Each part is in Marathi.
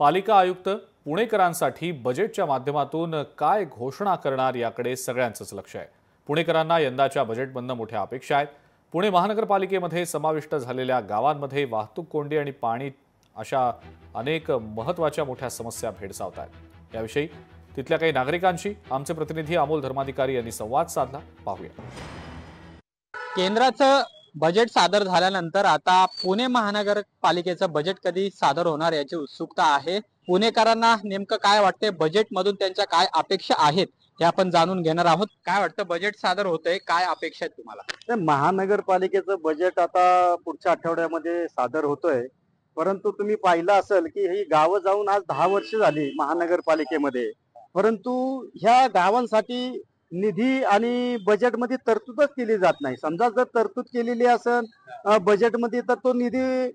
पालिका आयुक्त पुणेकरांसाठी बजेटच्या माध्यमातून काय घोषणा करणार याकडे सगळ्यांचंच लक्ष आहे। पुणेकरांना यंदाच्या बजेटमधनं मोठ्या अपेक्षा आहेत। पुणे महानगरपालिकेमध्ये समाविष्ट झालेल्या गावांमध्ये वाहतूक कोंडी आणि पाणी अशा अनेक महत्त्वाच्या मोठ्या समस्या भेडसावत आहेत। याविषयी तिथल्या काही नागरिकांशी आमचे प्रतिनिधी अमोल धर्माधिकारी यांनी संवाद साधला, पाहूया। केंद्राचं बजेट सादर झाल्यानंतर आता पुणे महानगरपालिकेचं बजेट कधी सादर होणार याची उत्सुकता आहे। पुणेकरांना नेमकं काय वाटते, बजेट मधून त्यांच्या काय अपेक्षा आहेत हे आपण जाणून घेणार आहोत। काय वाटतं, बजेट सादर होतंय, काय अपेक्षा आहेत तुम्हाला? महानगरपालिकेचं बजेट आता पुढच्या आठवड्यामध्ये सादर होतोय, परंतु तुम्ही पाहिलं असेल की ही गावं जाऊन आज 10 वर्ष झाली महानगरपालिकेमध्ये, परंतु ह्या गावांसाठी निधी आणि बजेटमध्ये तरतूदच केली जात नाही। समजा जर तरतूद केलेली असेल बजेटमध्ये तर तो निधी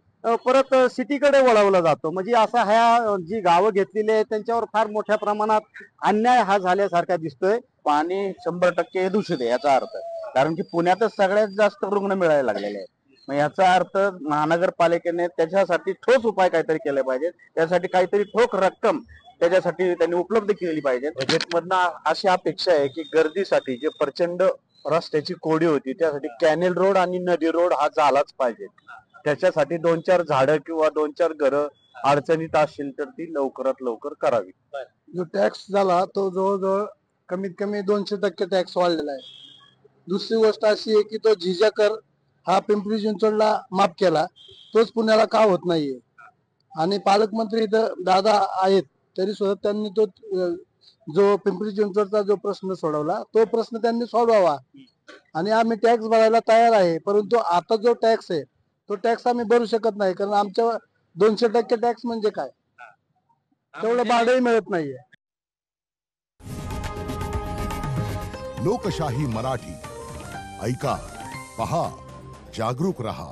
परत सिटीकडे वळवला जातो। म्हणजे असा ह्या जी गावं घेतलेली आहेत त्यांच्यावर फार मोठ्या प्रमाणात अन्याय हा झाल्यासारखा दिसतोय। पाणी 100% दूषित आहे याचा अर्थ, कारण की पुण्यातच सगळ्यात जास्त रुग्ण मिळायला लागलेले आहेत। मग याचा अर्थ महानगरपालिकेने त्याच्यासाठी ठोस उपाय काहीतरी केले पाहिजे, त्यासाठी काहीतरी ठोस रक्कम त्याच्यासाठी त्यांनी उपलब्ध केली पाहिजे। बजेटमधनं अशी अपेक्षा आहे की गर्दीसाठी जे प्रचंड रस्त्याची कोडी होती त्यासाठी कॅनेल रोड आणि नदी रोड हा झालाच पाहिजे। त्याच्यासाठी 2-4 झाडं किंवा 2-4 घरं अडचणीत असतील तर ती लवकरात लवकर करावी। जो टॅक्स झाला तो जवळजवळ कमीत कमी 200% टॅक्स वाढलेला आहे। दुसरी गोष्ट अशी आहे की तो जिजा कर हा पिंपरी चिंचवडला माफ केला, तोच पुण्याला का होत नाहीये। आणि पालकमंत्री इथं दादा आहेत तरी सुद्धा त्यांनी तो जो पिंपरी चिंचवडचा जो प्रश्न सोडवला तो प्रश्न त्यांनी सोडवावा। आणि आम्ही टॅक्स भरायला तयार आहे, परंतु आता जो टॅक्स आहे तो टॅक्स आम्ही भरू शकत नाही, कारण आमच्या 200% टॅक्स म्हणजे काय, तेवढं भाडंही मिळत नाहीये। लोकशाही मराठी ऐका, पहा, जागरूक रहा।